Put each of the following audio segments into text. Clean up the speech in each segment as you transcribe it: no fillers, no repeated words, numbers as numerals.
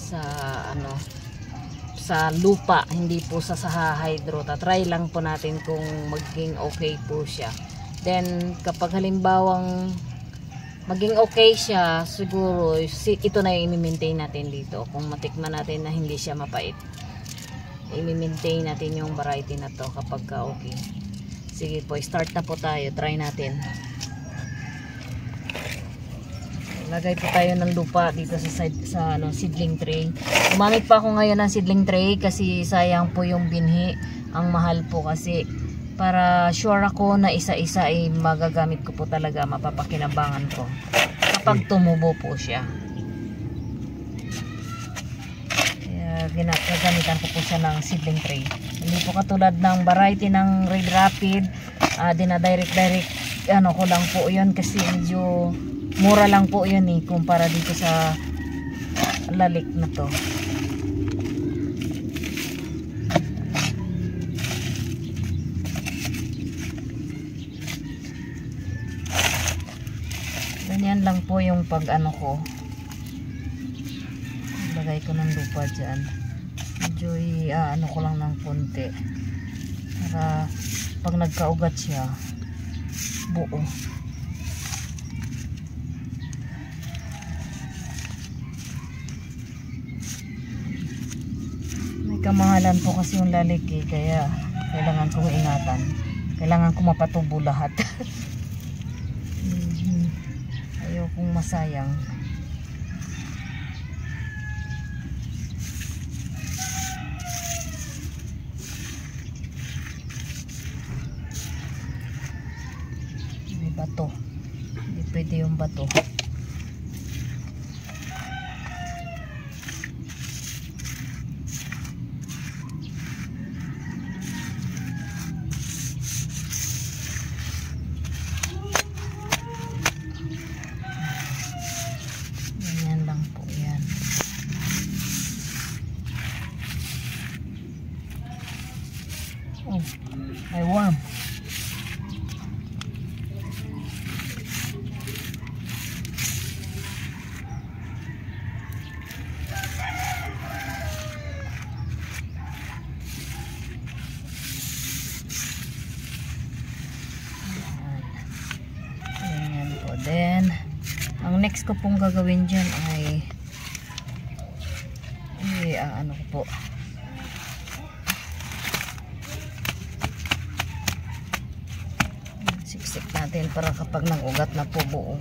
sa ano, sa lupa, hindi po sa hydro. Try lang po natin kung maging okay po siya. Then kapag halimbawang maging okay siya, siguro ito na yung i-maintain natin dito. Kung matikman natin na hindi siya mapait, i-maintain natin yung variety na to kapag okay. Sige po, start na po tayo. Try natin. Lagay po tayo ng lupa dito sa seedling tray. Gumamit pa ako ngayon ng seedling tray kasi sayang po yung binhi. Ang mahal po kasi. Para sure ako na isa-isa ay magagamit ko po talaga, mapapakinabangan ko kapag tumubo po siya. Kaya gagamitan ko po siya ng seedling tray. Hindi po katulad ng variety ng Red Rapid, dinadirect ano ko lang po yun kasi medyo mura lang po yun kumpara dito sa lalik na to. Ganyan lang po yung pag ano ko. Lagay ko ng lupa dyan. Medyo ano ko lang ng konti. Para pag nagkaugat siya, buo. May kamahalan po kasi yung lalik kaya kailangan kong ingatan. Kailangan ko mapatubo lahat. Ayokong masayang. May bato. Hindi pwede yung bato. Oh, may worm. Ayan po. Then, ang next ko pong gagawin dyan ay ano ko po, siksik natin para kapag nag-ugat na po buo.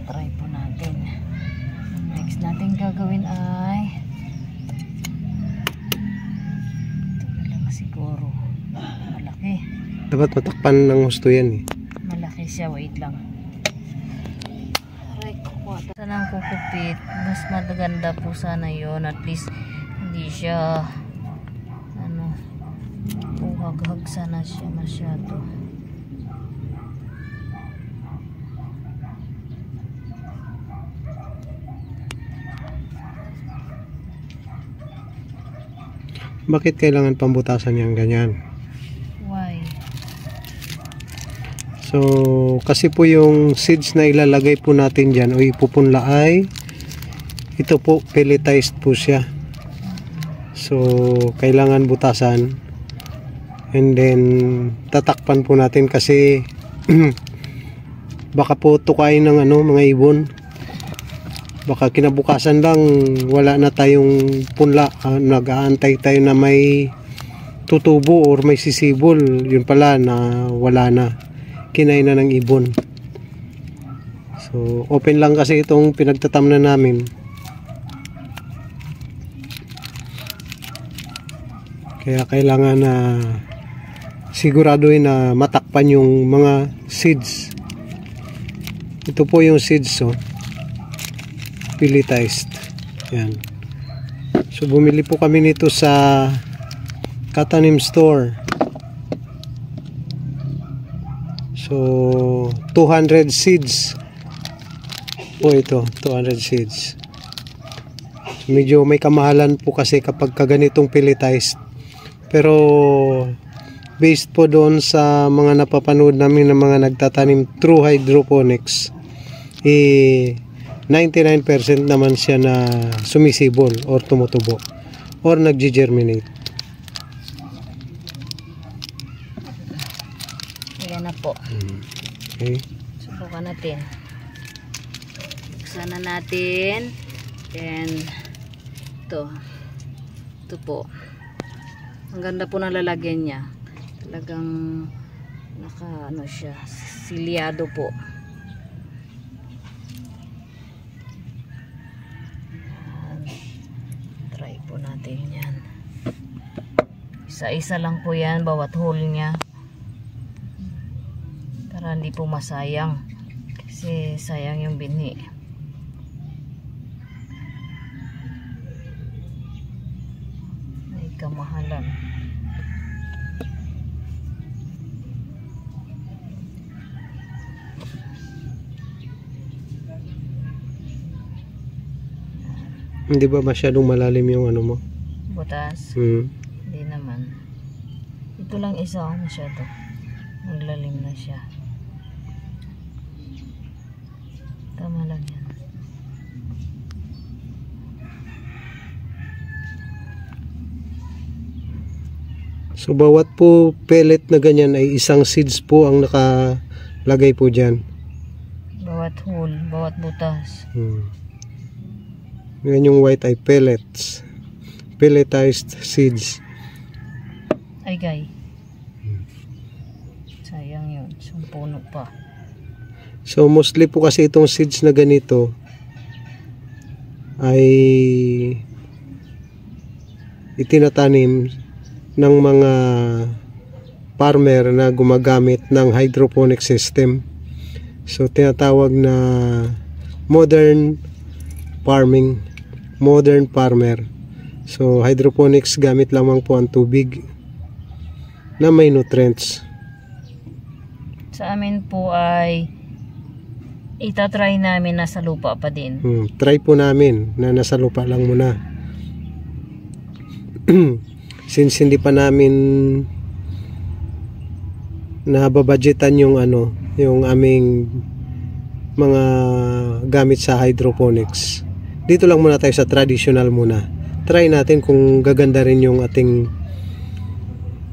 Try po natin. Next natin gagawin ay siguro malaki. Dapat matakpan ng husto yan Malaki siya, wait lang. Aray, kukwata. Sana ang kukupit. Mas maganda po sana yon. At least hindi siya ano, buhag-hag sana siya masyado. Bakit kailangan pambutasan yung ganyan? Why? So, kasi po yung seeds na ilalagay po natin dyan o ipupunla ay ito po, pelletized po siya. So, kailangan butasan and then tatakpan po natin kasi baka po tukain ng mga ibon. Baka kinabukasan lang wala na tayong punla, nag-aantay tayo na may tutubo or may sisibol, yun pala na wala na, kinain na ng ibon. So open lang kasi itong pinagtatamnan namin, kaya kailangan na siguraduhin na matakpan yung mga seeds. Ito po yung seeds pelletized. Yan. So bumili po kami nito sa Katanim store. So 200 seeds po ito, 200 seeds. Medyo may kamahalan po kasi kapag kaganitong pelletized. Pero based po doon sa mga napapanood namin ng mga nagtatanim through hydroponics, 99% naman siya na sumisibol or tumutubo or nag-germinate. Ayan na po. Okay. Subukan natin. Buksan na natin. And ito po. Ang ganda po ng lalagyan niya. Talagang ano siya, silyado po. Try po natin yan. Isa-isa lang po yan, bawat hole niya. Para hindi po masayang. Kasi sayang yung binhi. May kamahalan. Hindi ba masyadong malalim yung ano mo? Butas? Hindi naman. Ito lang isa masyado. Maglalim na siya. Tama lang yan. So bawat po pellet na ganyan ay isang seeds po ang nakalagay po dyan. Bawat hole, bawat butas. Yan yung white ay pellets. Pelletized seeds. Ay gay. Sayang yun. Sumpuno pa. So mostly po kasi itong seeds na ganito ay itinatanim ng mga farmer na gumagamit ng hydroponic system. So tinatawag na modern farming, modern farmer. So hydroponics, gamit lamang po ang tubig na may nutrients. Sa amin po ay itatry namin nasa lupa pa din. Try po namin na nasa lupa lang muna. Since hindi pa namin nababudgetan yung yung aming mga gamit sa hydroponics. Dito lang muna tayo sa traditional muna. Try natin kung gaganda rin yung ating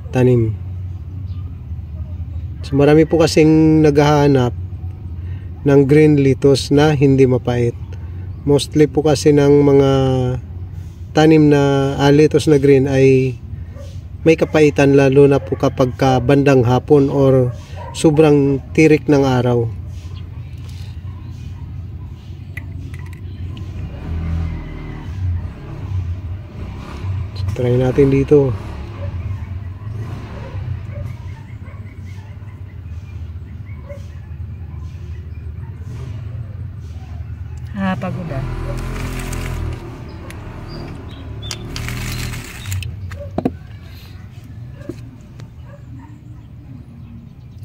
tanim. So marami po kasing naghahanap ng green lettuce na hindi mapait. Mostly po kasi ng mga tanim na lettuce na green ay may kapaitan, lalo na po kapag bandang hapon or sobrang tirik ng araw. So, try natin dito. Pagod ah.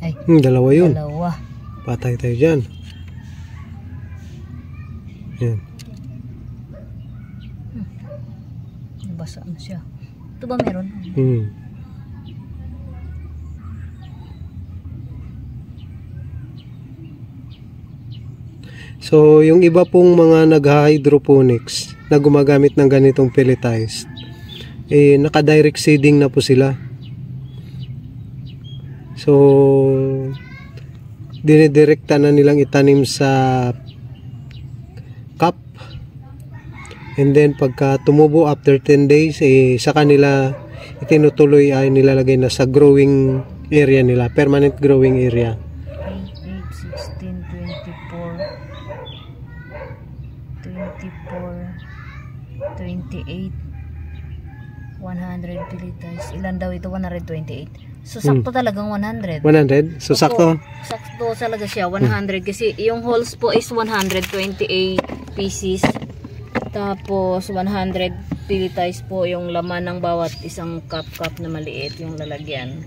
Ay, Dalawa yun. dalawa. Patay tayo dyan. Yan. Nabasa na siya. Ito ba meron? So, yung iba pong mga nag-hydroponics na gumagamit ng ganitong pelletized, naka-direct seeding na po sila. So, dinidirekta na nilang itanim sa cup. And then, pagka tumubo after 10 days, sa kanila itinutuloy ay nilalagay na sa growing area nila, permanent growing area. 28, 100 pelletized. Ilan daw ito? 128. So sakto talagang 100. 100? So sakto? Sakto talaga siya, 100. Kasi yung holes po is 128 pieces. Tapos 100 pelletized po yung laman ng bawat isang cup na maliit yung lalagyan.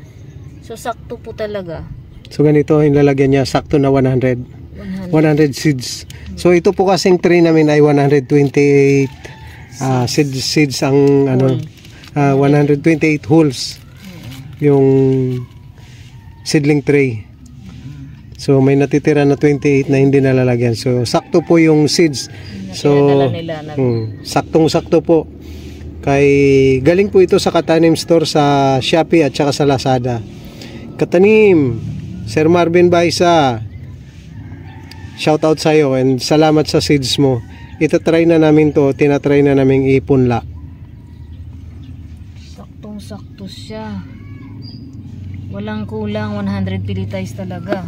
So sakto po talaga. So ganito yung lalagyan niya, sakto na 100. 100 seeds. So ito po kasing tray namin ay 128 seeds ang ano, 128 holes yung seedling tray. So may natitira na 28 na hindi nalalagyan. So sakto po yung seeds. So saktong-sakto po. Kay galing po ito sa Katanim Store sa Shopee at saka sa Lazada. Katanim, Sir Marvin Baisa, shout out sa iyo and salamat sa seeds mo. Itatry na namin to, tinatry na namin ipunla. Saktong-sakto siya. Walang kulang, 100 pilitays talaga.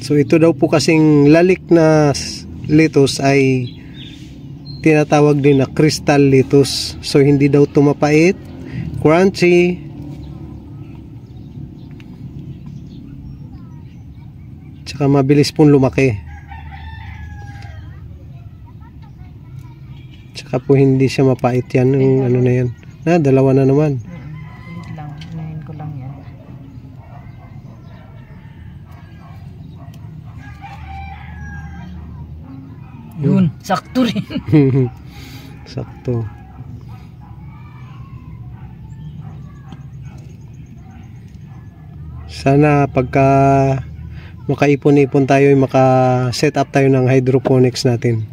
So ito daw po kasing lalik na lettuce ay tinatawag din na crystal lettuce. So hindi daw tumapait, crunchy, tsaka mabilis pong lumaki. Tsaka po hindi siya mapait yan, yung ano na yan. Dalawa na naman. Wait lang, unahin ko lang yan. Yun, sakto rin. Sakto. Sana pagka makaipon-ipon tayo, maka-set up tayo ng hydroponics natin.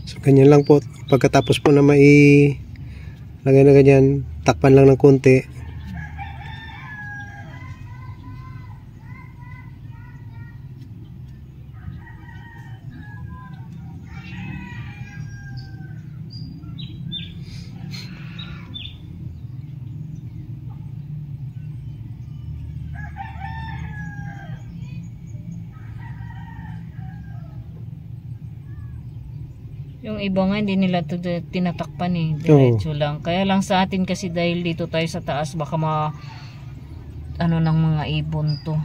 So ganyan lang po. Pagkatapos po na lagay na ganyan, takpan lang ng konti. Yung iba nga hindi nila tinatakpan eh, diretso lang. Kaya lang sa atin kasi dahil dito tayo sa taas baka ano ng mga ibon to.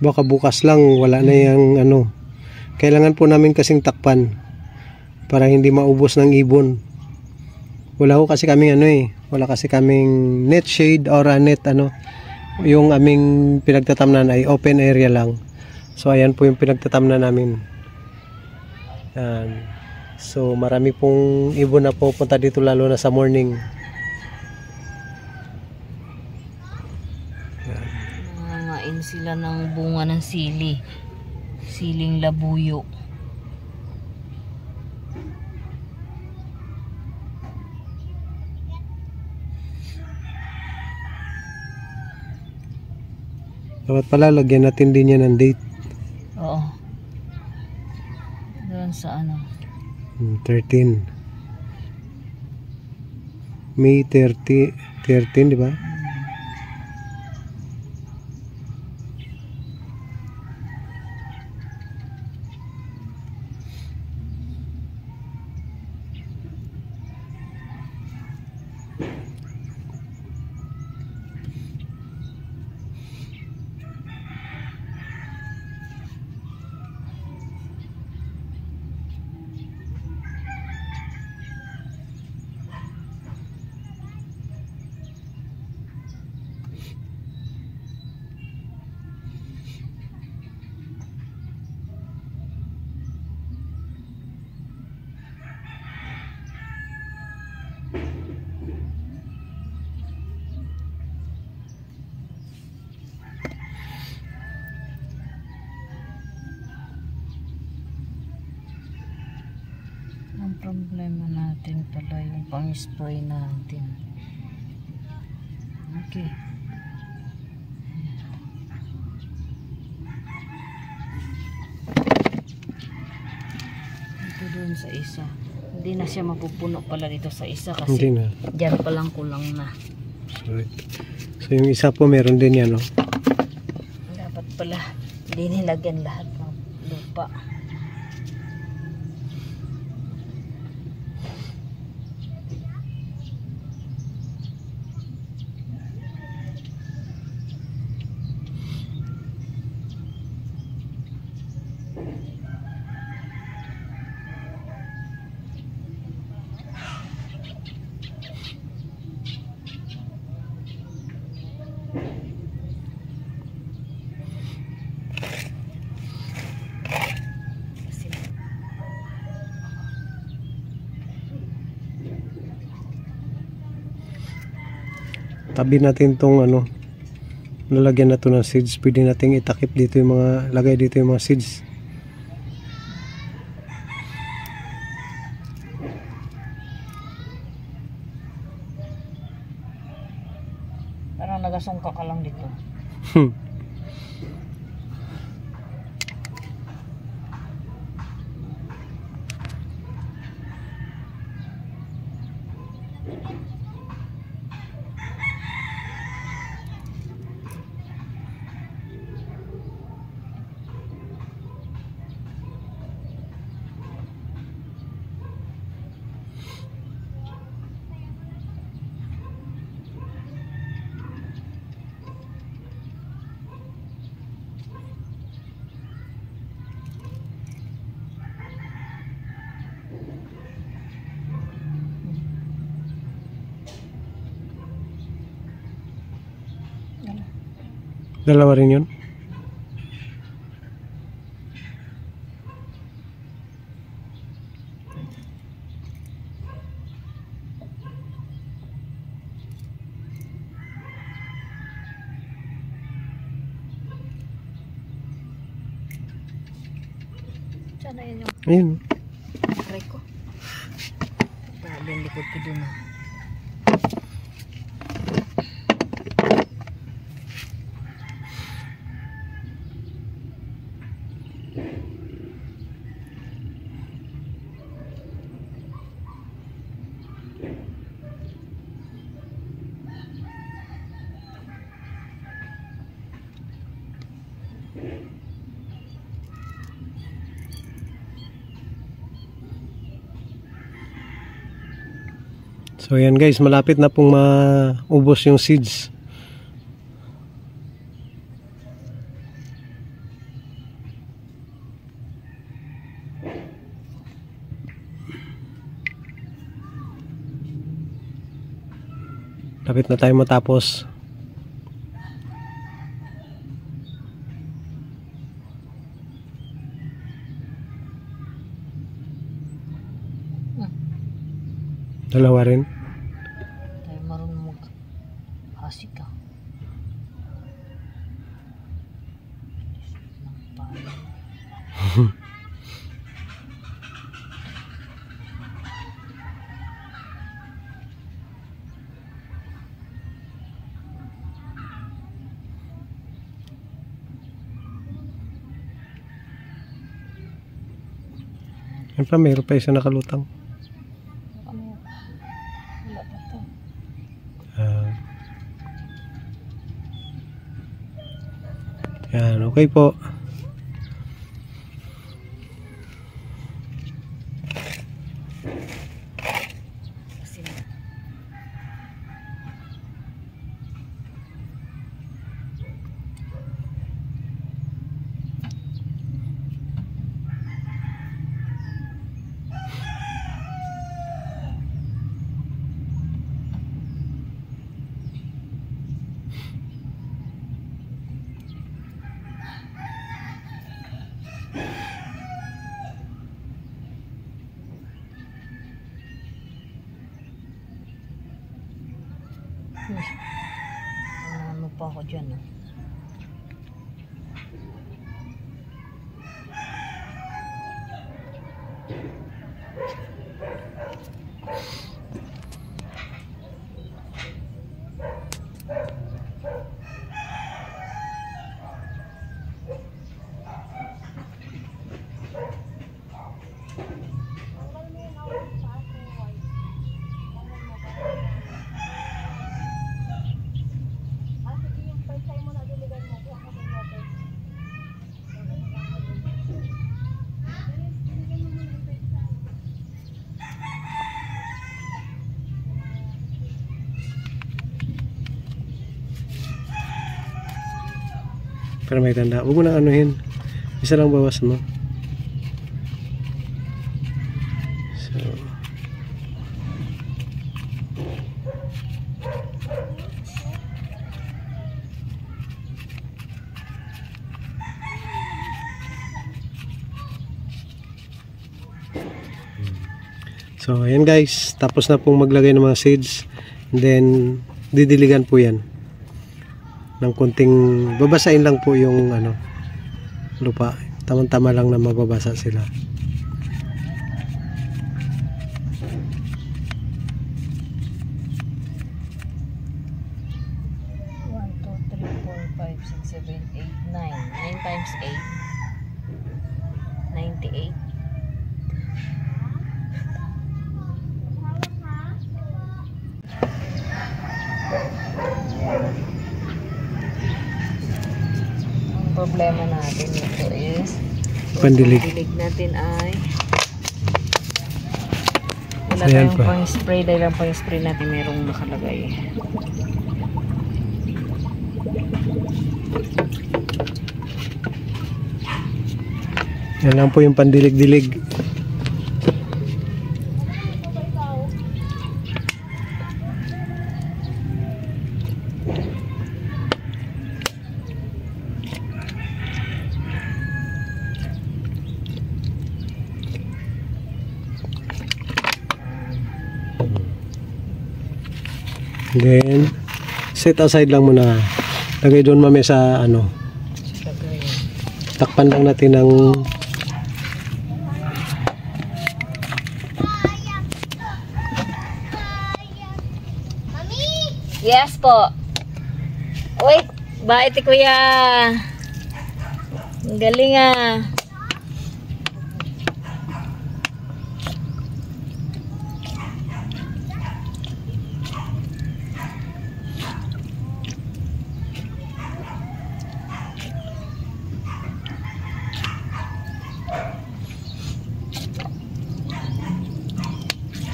Baka bukas lang wala na yung ano. Kailangan po namin kasing takpan para hindi maubos ng ibon. Wala ko kasi kaming wala kasi kaming net shade or net yung aming pinagtatamnan ay open area lang. So ayan po yung pinagtatamnan namin. So marami pong ibon na pupunta dito lalo na sa morning. Nangangain sila ng bunga ng sili. Siling labuyo. Dapat pala lagyan natin din yan ng date. Oo. Doon sa 13 May 13, di ba? Ang problema natin pala yung pang-spray natin. Okay. Ito doon sa isa. Hindi na siya mapupuno pala dito sa isa kasi dyan palang kulang na. So yung isa po meron din yan, no? Dapat pala hindi nilagyan lahat ng lupa. tabi natin tong ano, lalagyan na to ng seeds. Pwede nating itakip dito yung mga, lagay dito yung mga seeds. Parang nagasungka ka lang dito. Dalawa rin yun. Sana yun yung Ayun. aray ko. Grabe yung likod ko dun. So yan guys, malapit na pong maubos yung seeds. Lapit na tayo matapos. Dalawa rin. Tayo marunong mag-hasik ka. Yan pa, mayroon pa isa nakalutang. Ano? Wala pa to. Yan, okay po. Kasi na. Ano pa ako dyan, ah. Pero may tanda. Huwag mo na anuhin. Isa lang bawas mo. So. So, ayan guys. Tapos na pong maglagay ng mga seeds. And then, didiligan po yan ng konting, babasain lang po yung lupa, tamang-tama lang na mababasa sila. 9 times 8, 98. Ang problema natin ito is Pandilig. Pandilig natin ay wala Ayan tayong pa. pang spray, dahil ang pang spray natin merong nakalagay. Yan lang po yung pandilig-dilig. Then, set aside lang muna. Lagay doon mami sa Lagay. takpan lang natin ng Yes po. Uy, bait ni kuya. Ang galing ah.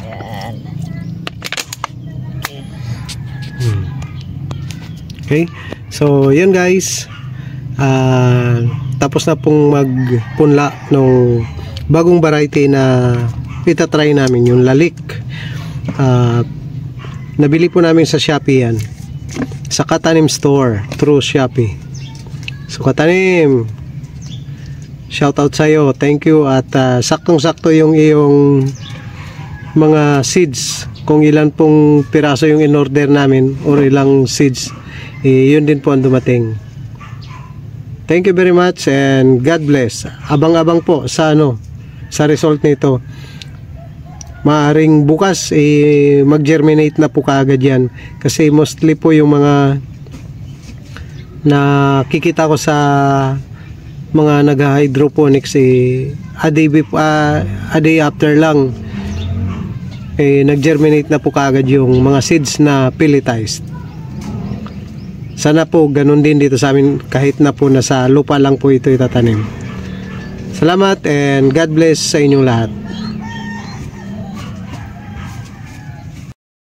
Yan. Okay. Okay, so yun guys, tapos na pong magpunla ng bagong variety na itatry namin, yung lalik. Nabili po namin sa Shopee yan, sa Katanim Store through Shopee. So Katanim, shout out sa'yo, thank you. At saktong-sakto yung iyong mga seeds, kung ilan pong piraso yung in-order namin or ilang seeds, yun din po ang dumating. Thank you very much and God bless. Abang-abang po sa sa result nito. Maaring bukas mag-germinate na po kaagad yan, kasi mostly po yung mga nakikita ko sa mga nag-hydroponics a day after lang nag-germinate na po kaagad yung mga seeds na pelletized. Sana po ganun din dito sa amin, kahit na po nasa lupa lang po ito itatanim. Salamat and God bless sa inyong lahat.